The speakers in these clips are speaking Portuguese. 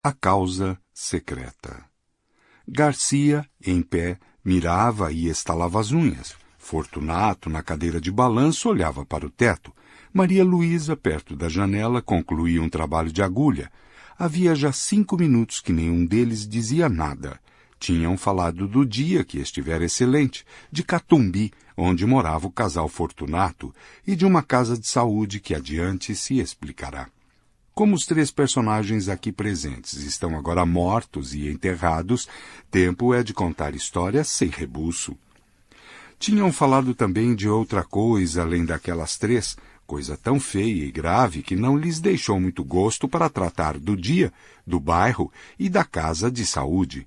A causa secreta. Garcia, em pé, mirava e estalava as unhas. Fortunato, na cadeira de balanço, olhava para o teto. Maria Luísa, perto da janela, concluía um trabalho de agulha. Havia já 5 minutos que nenhum deles dizia nada. Tinham falado do dia, que estivera excelente, de Catumbi, onde morava o casal Fortunato, e de uma casa de saúde que adiante se explicará. Como os 3 personagens aqui presentes estão agora mortos e enterrados, tempo é de contar histórias sem rebuço. Tinham falado também de outra coisa além daquelas 3, coisa tão feia e grave que não lhes deixou muito gosto para tratar do dia, do bairro e da casa de saúde.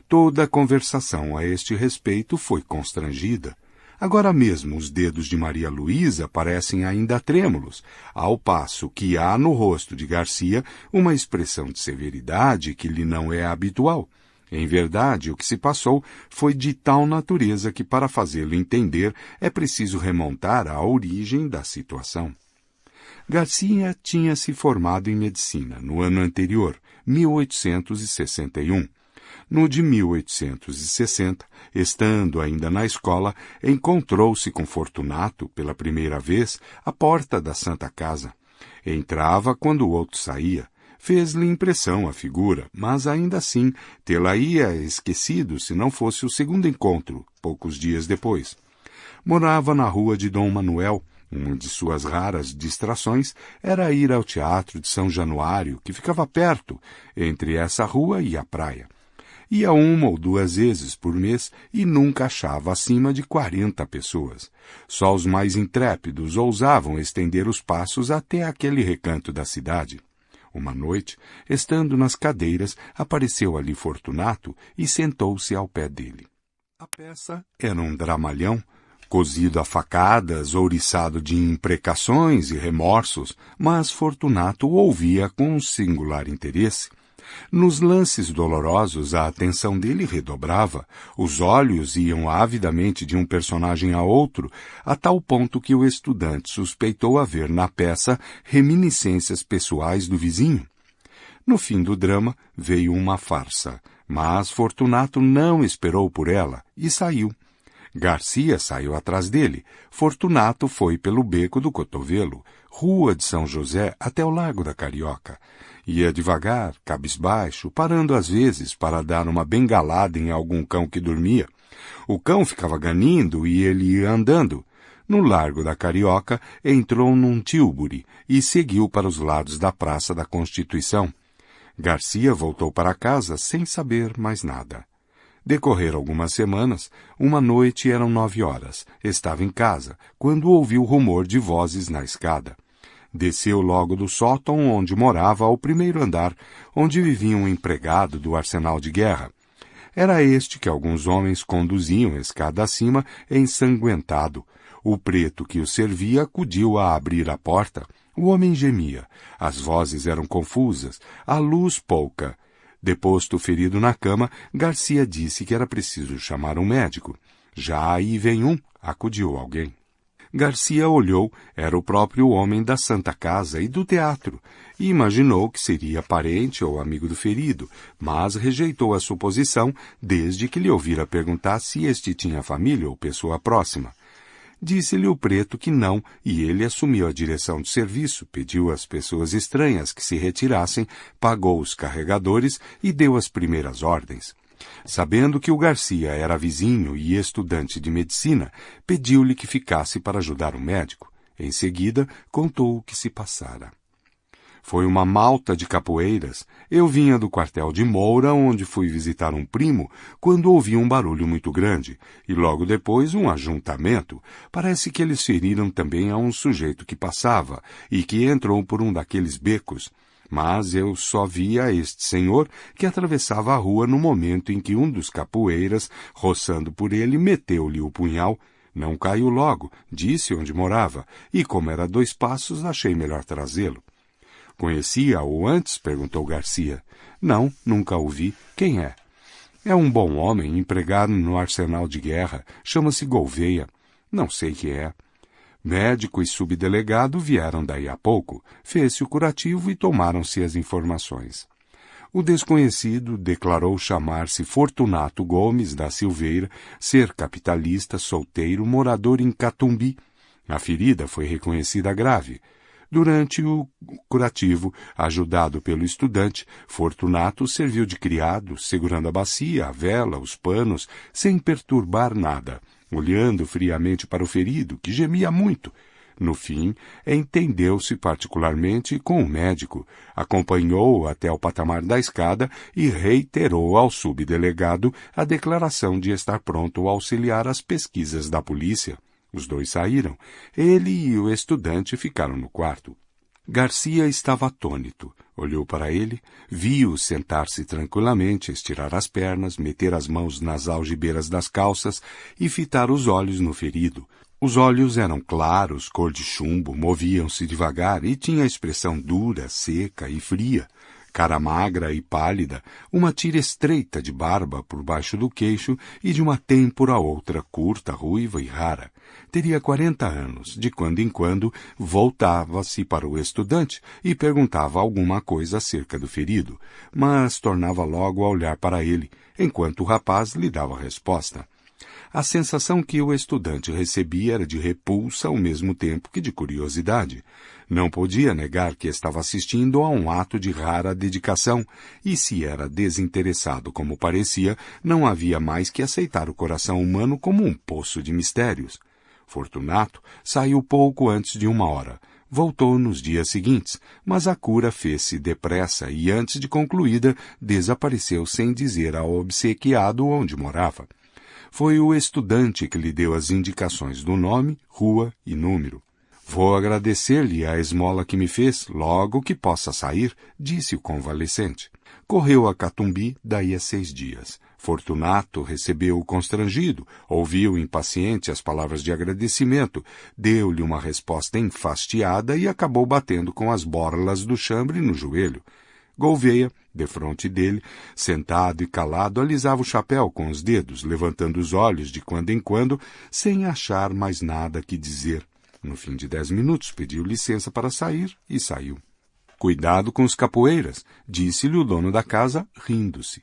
Toda a conversação a este respeito foi constrangida. Agora mesmo os dedos de Maria Luísa parecem ainda trêmulos, ao passo que há no rosto de Garcia uma expressão de severidade que lhe não é habitual. Em verdade, o que se passou foi de tal natureza que, para fazê-lo entender, é preciso remontar à origem da situação. Garcia tinha se formado em medicina no ano anterior, 1861. No de 1860, estando ainda na escola, encontrou-se com Fortunato, pela primeira vez, à porta da Santa Casa. Entrava quando o outro saía. Fez-lhe impressão a figura, mas ainda assim tê-la-ia esquecido se não fosse o segundo encontro, poucos dias depois. Morava na rua de Dom Manuel. Uma de suas raras distrações era ir ao Teatro de São Januário, que ficava perto, entre essa rua e a praia. Ia 1 ou 2 vezes por mês e nunca achava acima de 40 pessoas. Só os mais intrépidos ousavam estender os passos até aquele recanto da cidade. Uma noite, estando nas cadeiras, apareceu ali Fortunato e sentou-se ao pé dele. A peça era um dramalhão, cozido a facadas, ouriçado de imprecações e remorsos, mas Fortunato ouvia com singular interesse. Nos lances dolorosos, a atenção dele redobrava, os olhos iam avidamente de um personagem a outro, a tal ponto que o estudante suspeitou haver na peça reminiscências pessoais do vizinho. No fim do drama, veio uma farsa, mas Fortunato não esperou por ela e saiu. Garcia saiu atrás dele. Fortunato foi pelo Beco do Cotovelo, Rua de São José, até o Largo da Carioca. Ia devagar, cabisbaixo, parando às vezes para dar uma bengalada em algum cão que dormia. O cão ficava ganindo e ele ia andando. No Largo da Carioca, entrou num tílburi e seguiu para os lados da Praça da Constituição. Garcia voltou para casa sem saber mais nada. Decorreram algumas semanas. Uma noite eram 9 horas. Estava em casa, quando ouviu rumor de vozes na escada. Desceu logo do sótão onde morava ao primeiro andar, onde vivia um empregado do arsenal de guerra. Era este que alguns homens conduziam escada acima, ensanguentado. O preto que o servia acudiu a abrir a porta. O homem gemia. As vozes eram confusas, a luz pouca. Deposto o ferido na cama, Garcia disse que era preciso chamar um médico. Já aí vem um, acudiu alguém. Garcia olhou, era o próprio homem da Santa Casa e do teatro, e imaginou que seria parente ou amigo do ferido, mas rejeitou a suposição desde que lhe ouvira perguntar se este tinha família ou pessoa próxima. Disse-lhe o preto que não, e ele assumiu a direção do serviço, pediu às pessoas estranhas que se retirassem, pagou os carregadores e deu as primeiras ordens. Sabendo que o Garcia era vizinho e estudante de medicina, pediu-lhe que ficasse para ajudar o médico. Em seguida, contou o que se passara. Foi uma malta de capoeiras. Eu vinha do quartel de Moura, onde fui visitar um primo, quando ouvi um barulho muito grande, e logo depois um ajuntamento. Parece que eles feriram também a um sujeito que passava, e que entrou por um daqueles becos. Mas eu só via este senhor que atravessava a rua no momento em que um dos capoeiras, roçando por ele, meteu-lhe o punhal. Não caiu logo, disse onde morava, e como era 2 passos, achei melhor trazê-lo. Conhecia-o antes? Perguntou Garcia. Não, nunca o vi. Quem é? É um bom homem, empregado no arsenal de guerra. Chama-se Gouveia. Não sei quem é. Médico e subdelegado vieram daí a pouco. Fez-se o curativo e tomaram-se as informações. O desconhecido declarou chamar-se Fortunato Gomes da Silveira, ser capitalista, solteiro, morador em Catumbi. A ferida foi reconhecida grave. Durante o curativo, ajudado pelo estudante, Fortunato serviu de criado, segurando a bacia, a vela, os panos, sem perturbar nada, olhando friamente para o ferido, que gemia muito. No fim, entendeu-se particularmente com o médico, acompanhou-o até o patamar da escada e reiterou ao subdelegado a declaração de estar pronto a auxiliar as pesquisas da polícia. Os dois saíram. Ele e o estudante ficaram no quarto. Garcia estava atônito. Olhou para ele, viu-o sentar-se tranquilamente, estirar as pernas, meter as mãos nas algibeiras das calças e fitar os olhos no ferido. Os olhos eram claros, cor de chumbo, moviam-se devagar e tinha expressão dura, seca e fria. Cara magra e pálida, uma tira estreita de barba por baixo do queixo e de uma têmpora a outra curta, ruiva e rara. Teria 40 anos. De quando em quando, voltava-se para o estudante e perguntava alguma coisa acerca do ferido, mas tornava logo a olhar para ele, enquanto o rapaz lhe dava a resposta. A sensação que o estudante recebia era de repulsa ao mesmo tempo que de curiosidade. Não podia negar que estava assistindo a um ato de rara dedicação, e se era desinteressado como parecia, não havia mais que aceitar o coração humano como um poço de mistérios. Fortunato saiu pouco antes de 1 hora. Voltou nos dias seguintes, mas a cura fez-se depressa e, antes de concluída, desapareceu sem dizer ao obsequiado onde morava. Foi o estudante que lhe deu as indicações do nome, rua e número. Vou agradecer-lhe a esmola que me fez, logo que possa sair, disse o convalescente. Correu a Catumbi daí a 6 dias. Fortunato recebeu-o constrangido, ouviu impaciente as palavras de agradecimento, deu-lhe uma resposta enfastiada e acabou batendo com as borlas do chambre no joelho. Gouveia, defronte dele, sentado e calado, alisava o chapéu com os dedos, levantando os olhos de quando em quando, sem achar mais nada que dizer. No fim de 10 minutos, pediu licença para sair e saiu. Cuidado com os capoeiras, disse-lhe o dono da casa, rindo-se.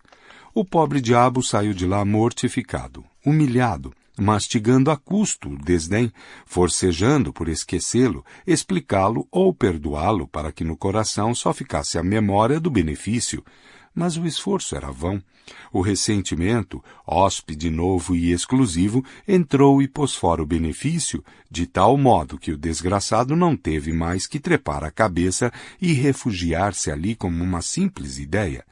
O pobre diabo saiu de lá mortificado, humilhado, mastigando a custo o desdém, forcejando por esquecê-lo, explicá-lo ou perdoá-lo para que no coração só ficasse a memória do benefício. Mas o esforço era vão. O ressentimento, hóspede novo e exclusivo, entrou e pôs fora o benefício, de tal modo que o desgraçado não teve mais que trepar a cabeça e refugiar-se ali como uma simples ideia.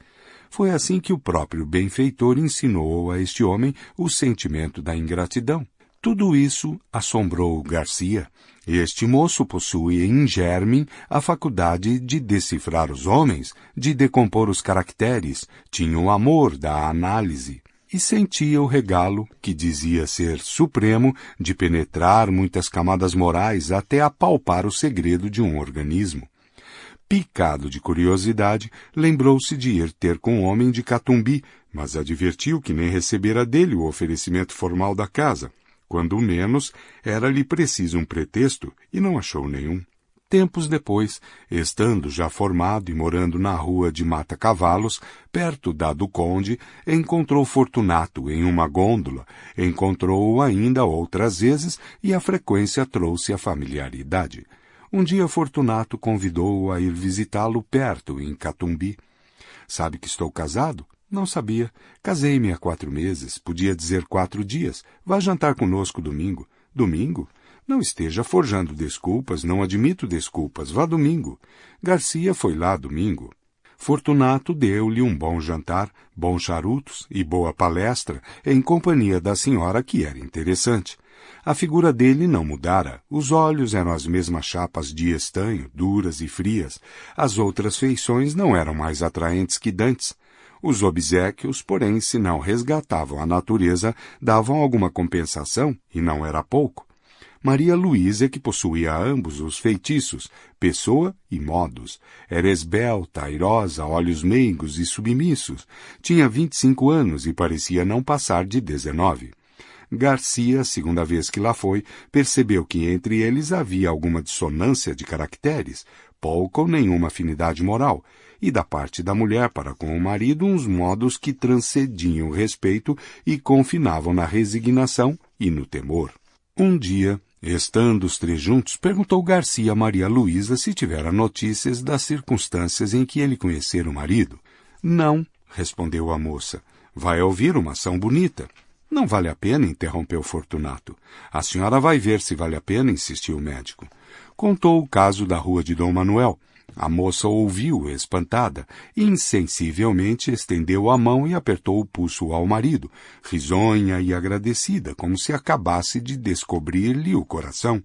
Foi assim que o próprio benfeitor ensinou a este homem o sentimento da ingratidão. Tudo isso assombrou Garcia. Este moço possui em germe a faculdade de decifrar os homens, de decompor os caracteres, tinha o amor da análise e sentia o regalo, que dizia ser supremo, de penetrar muitas camadas morais até apalpar o segredo de um organismo. Picado de curiosidade, lembrou-se de ir ter com o homem de Catumbi, mas advertiu que nem recebera dele o oferecimento formal da casa. Quando menos, era-lhe preciso um pretexto, e não achou nenhum. Tempos depois, estando já formado e morando na rua de Mata Cavalos, perto da do Conde, encontrou Fortunato em uma gôndola, encontrou-o ainda outras vezes e a frequência trouxe a familiaridade. Um dia Fortunato convidou-o a ir visitá-lo perto, em Catumbi. Sabe que estou casado? Não sabia. Casei-me há 4 meses, podia dizer 4 dias. Vá jantar conosco domingo. Domingo? Não esteja forjando desculpas, não admito desculpas. Vá domingo. Garcia foi lá domingo. Fortunato deu-lhe um bom jantar, bons charutos e boa palestra, em companhia da senhora que era interessante. A figura dele não mudara, os olhos eram as mesmas chapas de estanho, duras e frias. As outras feições não eram mais atraentes que dantes. Os obséquios, porém, se não resgatavam a natureza, davam alguma compensação, e não era pouco. Maria Luísa, que possuía ambos os feitiços, pessoa e modos. Era esbelta, airosa, olhos meigos e submissos. Tinha 25 anos e parecia não passar de 19. Garcia, segunda vez que lá foi, percebeu que entre eles havia alguma dissonância de caracteres, pouca ou nenhuma afinidade moral, e da parte da mulher para com o marido uns modos que transcendiam o respeito e confinavam na resignação e no temor. Um dia, estando os três juntos, perguntou Garcia a Maria Luísa se tivera notícias das circunstâncias em que ele conhecera o marido. Não, respondeu a moça. Vai ouvir uma ação bonita. Não vale a pena, interrompeu Fortunato. A senhora vai ver se vale a pena, insistiu o médico. Contou o caso da rua de Dom Manuel. A moça ouviu, espantada, e insensivelmente estendeu a mão e apertou o pulso ao marido, risonha e agradecida, como se acabasse de descobrir-lhe o coração.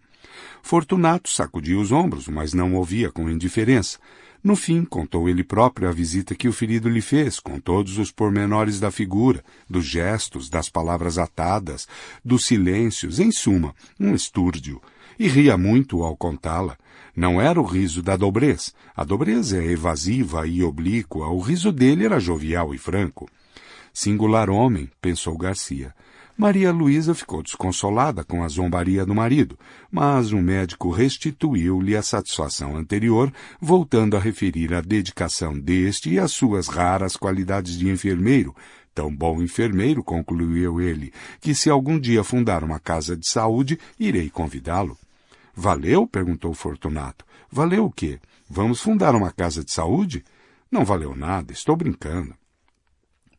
Fortunato sacudiu os ombros, mas não ouvia com indiferença. No fim, contou ele próprio a visita que o ferido lhe fez, com todos os pormenores da figura, dos gestos, das palavras atadas, dos silêncios, em suma, um estúrdio. E ria muito ao contá-la. Não era o riso da dobrez. A dobrez é evasiva e oblíqua, o riso dele era jovial e franco. Singular homem, pensou Garcia. Maria Luísa ficou desconsolada com a zombaria do marido, mas o médico restituiu-lhe a satisfação anterior, voltando a referir a dedicação deste e as suas raras qualidades de enfermeiro. Tão bom enfermeiro, concluiu ele, que se algum dia fundar uma casa de saúde, irei convidá-lo. Valeu? Perguntou Fortunato. Valeu o quê? Vamos fundar uma casa de saúde? Não valeu nada, estou brincando.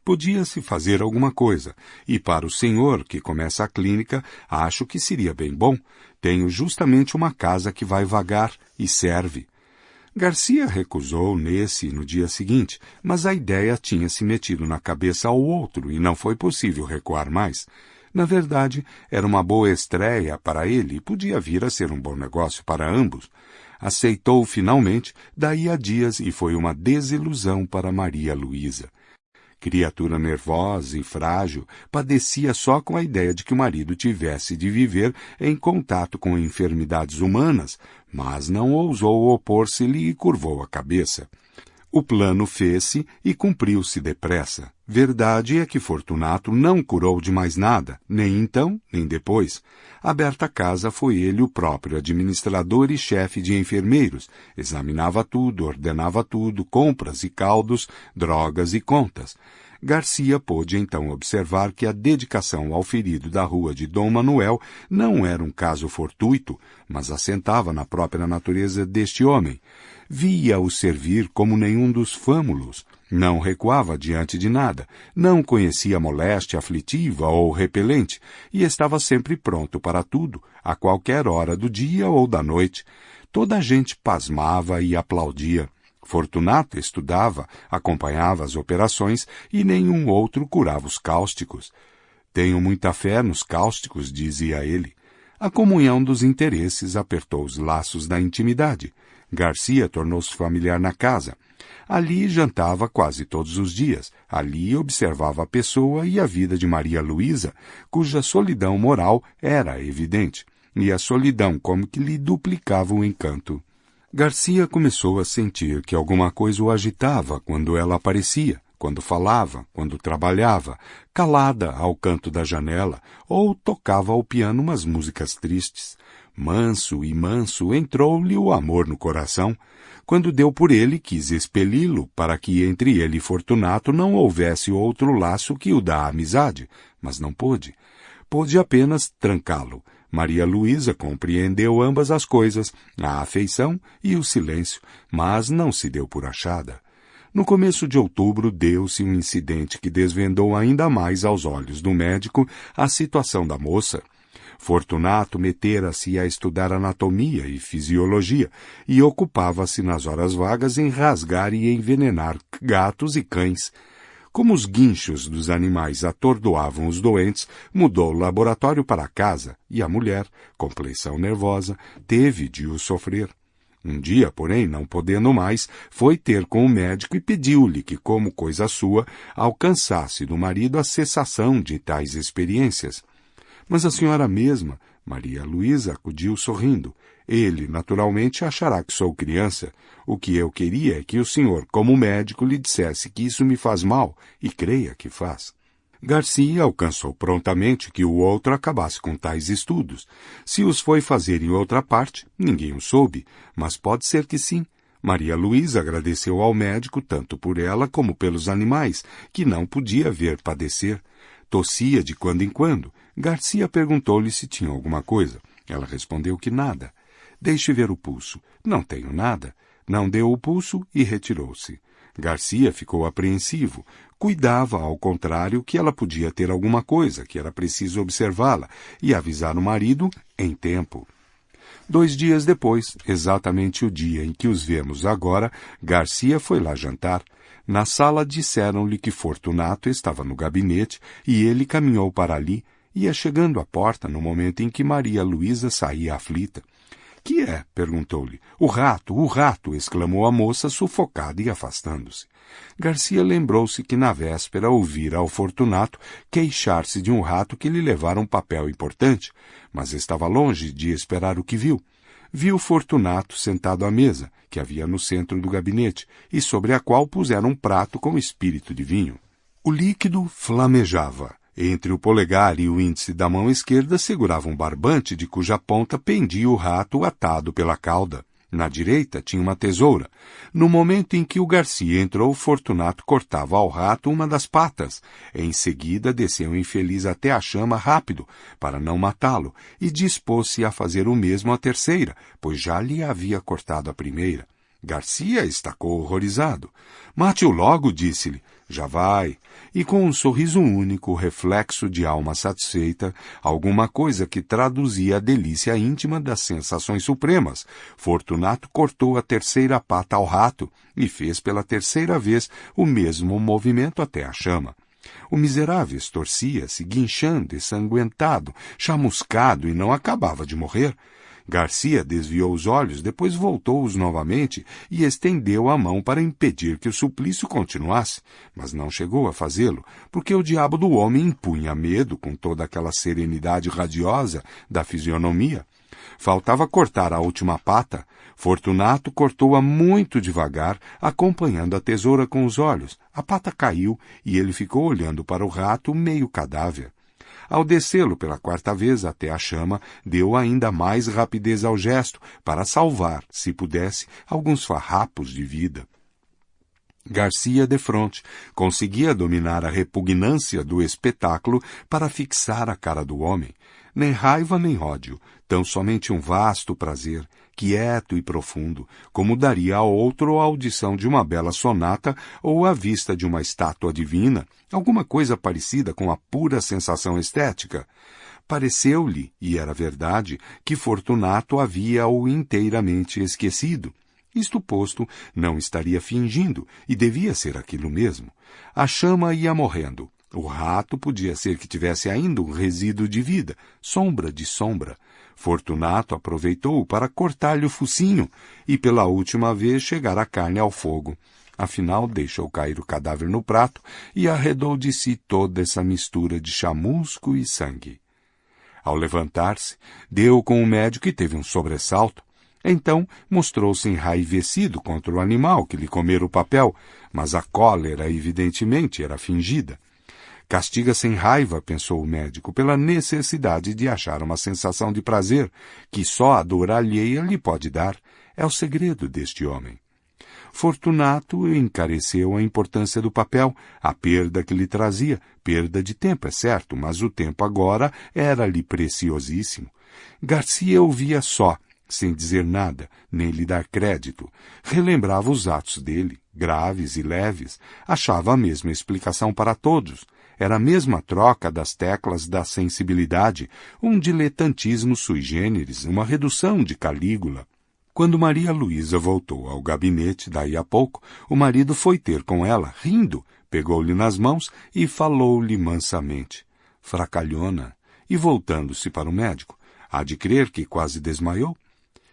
Podia-se fazer alguma coisa, e para o senhor, que começa a clínica, acho que seria bem bom. Tenho justamente uma casa que vai vagar e serve. Garcia recusou nesse e no dia seguinte, mas a ideia tinha se metido na cabeça ao outro e não foi possível recuar mais. Na verdade, era uma boa estreia para ele e podia vir a ser um bom negócio para ambos. Aceitou finalmente, daí a dias, e foi uma desilusão para Maria Luísa. Criatura nervosa e frágil, padecia só com a ideia de que o marido tivesse de viver em contato com enfermidades humanas, mas não ousou opor-se-lhe e curvou a cabeça. O plano fez-se e cumpriu-se depressa. Verdade é que Fortunato não curou de mais nada, nem então, nem depois. Aberta a casa, foi ele o próprio administrador e chefe de enfermeiros. Examinava tudo, ordenava tudo, compras e caldos, drogas e contas. Garcia pôde então observar que a dedicação ao ferido da rua de Dom Manuel não era um caso fortuito, mas assentava na própria natureza deste homem. Via-o servir como nenhum dos fâmulos. Não recuava diante de nada, não conhecia moléstia aflitiva ou repelente, e estava sempre pronto para tudo, a qualquer hora do dia ou da noite. Toda a gente pasmava e aplaudia. Fortunato estudava, acompanhava as operações e nenhum outro curava os cáusticos. Tenho muita fé nos cáusticos, dizia ele. A comunhão dos interesses apertou os laços da intimidade. Garcia tornou-se familiar na casa. Ali jantava quase todos os dias. Ali observava a pessoa e a vida de Maria Luísa, cuja solidão moral era evidente, e a solidão como que lhe duplicava o encanto. Garcia começou a sentir que alguma coisa o agitava quando ela aparecia, quando falava, quando trabalhava, calada ao canto da janela, ou tocava ao piano umas músicas tristes. Manso e manso entrou-lhe o amor no coração. Quando deu por ele, quis expeli-lo para que entre ele e Fortunato não houvesse outro laço que o da amizade, mas não pôde. Pôde apenas trancá-lo. Maria Luísa compreendeu ambas as coisas, a afeição e o silêncio, mas não se deu por achada. No começo de outubro deu-se um incidente que desvendou ainda mais aos olhos do médico a situação da moça. Fortunato metera-se a estudar anatomia e fisiologia e ocupava-se nas horas vagas em rasgar e envenenar gatos e cães. Como os guinchos dos animais atordoavam os doentes, mudou o laboratório para casa e a mulher, compleição nervosa, teve de o sofrer. Um dia, porém, não podendo mais, foi ter com o médico e pediu-lhe que, como coisa sua, alcançasse do marido a cessação de tais experiências. Mas a senhora mesma, Maria Luísa, acudiu sorrindo. Ele, naturalmente, achará que sou criança. O que eu queria é que o senhor, como médico, lhe dissesse que isso me faz mal, e creia que faz. Garcia alcançou prontamente que o outro acabasse com tais estudos. Se os foi fazer em outra parte, ninguém o soube, mas pode ser que sim. Maria Luísa agradeceu ao médico tanto por ela como pelos animais, que não podia ver padecer. Tossia de quando em quando. Garcia perguntou-lhe se tinha alguma coisa. Ela respondeu que nada. Deixe ver o pulso. Não tenho nada. Não deu o pulso e retirou-se. Garcia ficou apreensivo. Cuidava, ao contrário, que ela podia ter alguma coisa, que era preciso observá-la e avisar o marido em tempo. 2 dias depois, exatamente o dia em que os vemos agora, Garcia foi lá jantar. Na sala disseram-lhe que Fortunato estava no gabinete e ele caminhou para ali, ia chegando à porta no momento em que Maria Luísa saía aflita. Que é? Perguntou-lhe. O rato! Exclamou a moça, sufocada e afastando-se. Garcia lembrou-se que na véspera ouvira ao Fortunato queixar-se de um rato que lhe levara um papel importante, mas estava longe de esperar o que viu. Viu Fortunato sentado à mesa, que havia no centro do gabinete, e sobre a qual puseram um prato com espírito de vinho. O líquido flamejava. Entre o polegar e o índice da mão esquerda segurava um barbante de cuja ponta pendia o rato atado pela cauda. Na direita tinha uma tesoura. No momento em que o Garcia entrou, Fortunato cortava ao rato uma das patas. Em seguida, desceu infeliz até a chama rápido, para não matá-lo, e dispôs-se a fazer o mesmo à terceira, pois já lhe havia cortado a primeira. Garcia estacou horrorizado. Mate-o logo, disse-lhe. Já vai. E com um sorriso único, reflexo de alma satisfeita, alguma coisa que traduzia a delícia íntima das sensações supremas, Fortunato cortou a terceira pata ao rato e fez pela terceira vez o mesmo movimento até a chama. O miserável estorcia-se, guinchando, ensanguentado, chamuscado e não acabava de morrer. Garcia desviou os olhos, depois voltou-os novamente e estendeu a mão para impedir que o suplício continuasse, mas não chegou a fazê-lo, porque o diabo do homem impunha medo com toda aquela serenidade radiosa da fisionomia. Faltava cortar a última pata. Fortunato cortou-a muito devagar, acompanhando a tesoura com os olhos. A pata caiu e ele ficou olhando para o rato meio cadáver. Ao descê-lo pela 4ª vez até a chama, deu ainda mais rapidez ao gesto, para salvar, se pudesse, alguns farrapos de vida. Garcia, defronte, conseguia dominar a repugnância do espetáculo para fixar a cara do homem. Nem raiva nem ódio, tão somente um vasto prazer, quieto e profundo, como daria a outro a audição de uma bela sonata ou a vista de uma estátua divina, alguma coisa parecida com a pura sensação estética. Pareceu-lhe, e era verdade, que Fortunato havia-o inteiramente esquecido. Isto posto, não estaria fingindo, e devia ser aquilo mesmo. A chama ia morrendo. O rato podia ser que tivesse ainda um resíduo de vida, sombra de sombra. Fortunato aproveitou-o para cortar-lhe o focinho e pela última vez chegar a carne ao fogo. Afinal, deixou cair o cadáver no prato e arredou de si toda essa mistura de chamusco e sangue. Ao levantar-se, deu com o médico e teve um sobressalto. Então mostrou-se enraivecido contra o animal que lhe comera o papel, mas a cólera evidentemente era fingida. Castiga sem raiva, pensou o médico, pela necessidade de achar uma sensação de prazer que só a dor alheia lhe pode dar. É o segredo deste homem. Fortunato encareceu a importância do papel, a perda que lhe trazia, perda de tempo, é certo, mas o tempo agora era-lhe preciosíssimo. Garcia ouvia só, sem dizer nada, nem lhe dar crédito. Relembrava os atos dele, graves e leves, achava a mesma explicação para todos. Era a mesma troca das teclas da sensibilidade, um diletantismo sui generis, uma redução de Calígula. Quando Maria Luísa voltou ao gabinete, daí a pouco, o marido foi ter com ela, rindo, pegou-lhe nas mãos e falou-lhe mansamente. Fracalhona. E voltando-se para o médico, há de crer que quase desmaiou.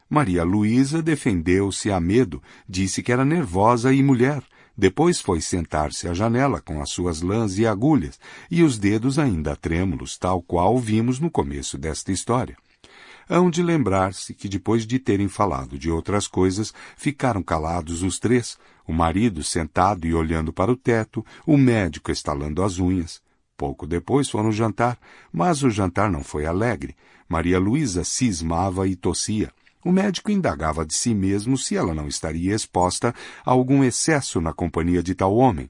Maria Luísa defendeu-se a medo, disse que era nervosa e mulher. Depois foi sentar-se à janela com as suas lãs e agulhas, e os dedos ainda trêmulos, tal qual vimos no começo desta história. Hão de lembrar-se que depois de terem falado de outras coisas, ficaram calados os três, o marido sentado e olhando para o teto, o médico estalando as unhas. Pouco depois foram jantar, mas o jantar não foi alegre. Maria Luísa cismava e tossia. O médico indagava de si mesmo se ela não estaria exposta a algum excesso na companhia de tal homem.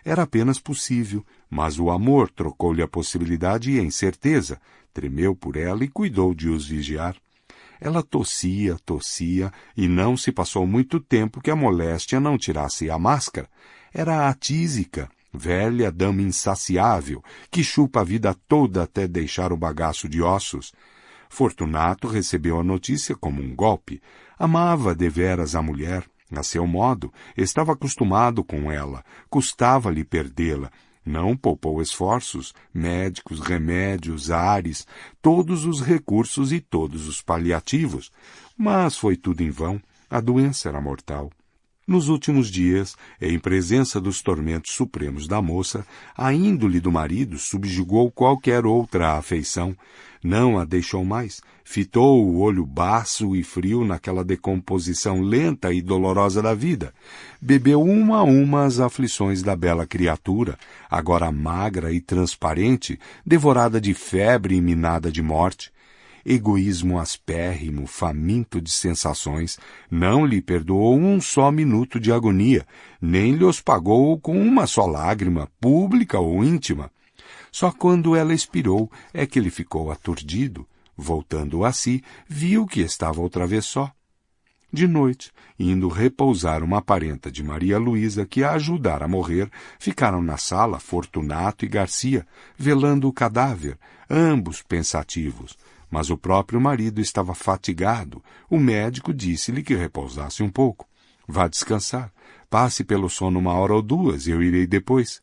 Era apenas possível, mas o amor trocou-lhe a possibilidade e a incerteza, tremeu por ela e cuidou de os vigiar. Ela tossia, e não se passou muito tempo que a moléstia não tirasse a máscara. Era a tísica, velha dama insaciável, que chupa a vida toda até deixar o bagaço de ossos. Fortunato recebeu a notícia como um golpe. Amava deveras a mulher, a seu modo, estava acostumado com ela, custava-lhe perdê-la. Não poupou esforços, médicos, remédios, ares, todos os recursos e todos os paliativos. Mas foi tudo em vão, a doença era mortal. Nos últimos dias, em presença dos tormentos supremos da moça, a índole do marido subjugou qualquer outra afeição. Não a deixou mais, fitou o olho baço e frio naquela decomposição lenta e dolorosa da vida. Bebeu uma a uma as aflições da bela criatura, agora magra e transparente, devorada de febre e minada de morte. Egoísmo aspérrimo, faminto de sensações, não lhe perdoou um só minuto de agonia, nem lhe os pagou com uma só lágrima, pública ou íntima. Só quando ela expirou é que ele ficou aturdido. Voltando a si, viu que estava outra vez só. De noite, indo repousar uma parenta de Maria Luísa que a ajudara a morrer, ficaram na sala Fortunato e Garcia, velando o cadáver, ambos pensativos. Mas o próprio marido estava fatigado. O médico disse-lhe que repousasse um pouco. Vá descansar. Passe pelo sono 1 ou 2, eu irei depois.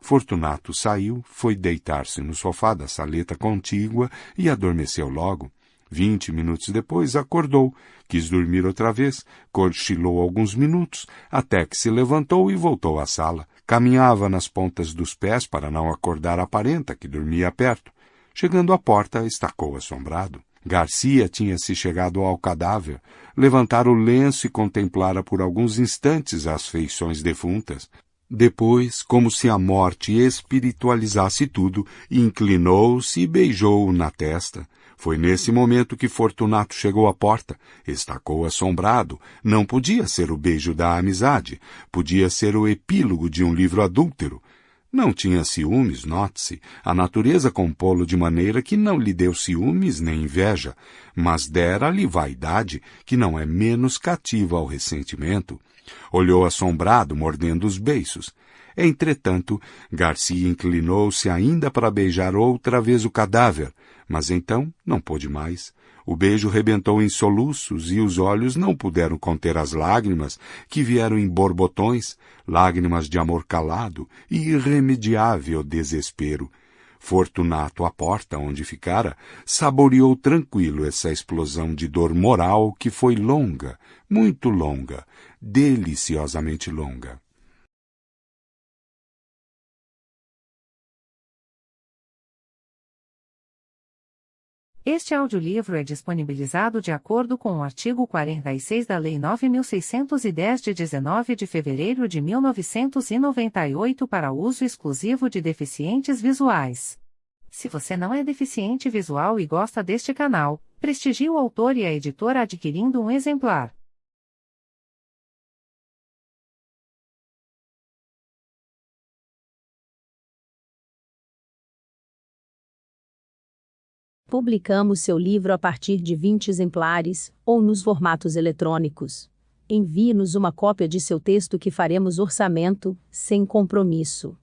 Fortunato saiu, foi deitar-se no sofá da saleta contígua e adormeceu logo. 20 minutos depois acordou, quis dormir outra vez, cochilou alguns minutos, até que se levantou e voltou à sala. Caminhava nas pontas dos pés para não acordar a parenta que dormia perto. Chegando à porta, estacou assombrado. Garcia tinha-se chegado ao cadáver, levantara o lenço e contemplara por alguns instantes as feições defuntas. Depois, como se a morte espiritualizasse tudo, inclinou-se e beijou-o na testa. Foi nesse momento que Fortunato chegou à porta. Estacou assombrado. Não podia ser o beijo da amizade. Podia ser o epílogo de um livro adúltero. Não tinha ciúmes, note-se. A natureza compô-lo de maneira que não lhe deu ciúmes nem inveja, mas dera-lhe vaidade, que não é menos cativa ao ressentimento. Olhou assombrado, mordendo os beiços. Entretanto, Garcia inclinou-se ainda para beijar outra vez o cadáver, mas então não pôde mais. O beijo rebentou em soluços e os olhos não puderam conter as lágrimas que vieram em borbotões, lágrimas de amor calado e irremediável desespero. Fortunato, à porta onde ficara, saboreou tranquilo essa explosão de dor moral que foi longa, muito longa, deliciosamente longa. Este audiolivro é disponibilizado de acordo com o artigo 46 da Lei 9.610 de 19 de fevereiro de 1998 para uso exclusivo de deficientes visuais. Se você não é deficiente visual e gosta deste canal, prestigie o autor e a editora adquirindo um exemplar. Publicamos seu livro a partir de 20 exemplares, ou nos formatos eletrônicos. Envie-nos uma cópia de seu texto que faremos orçamento, sem compromisso.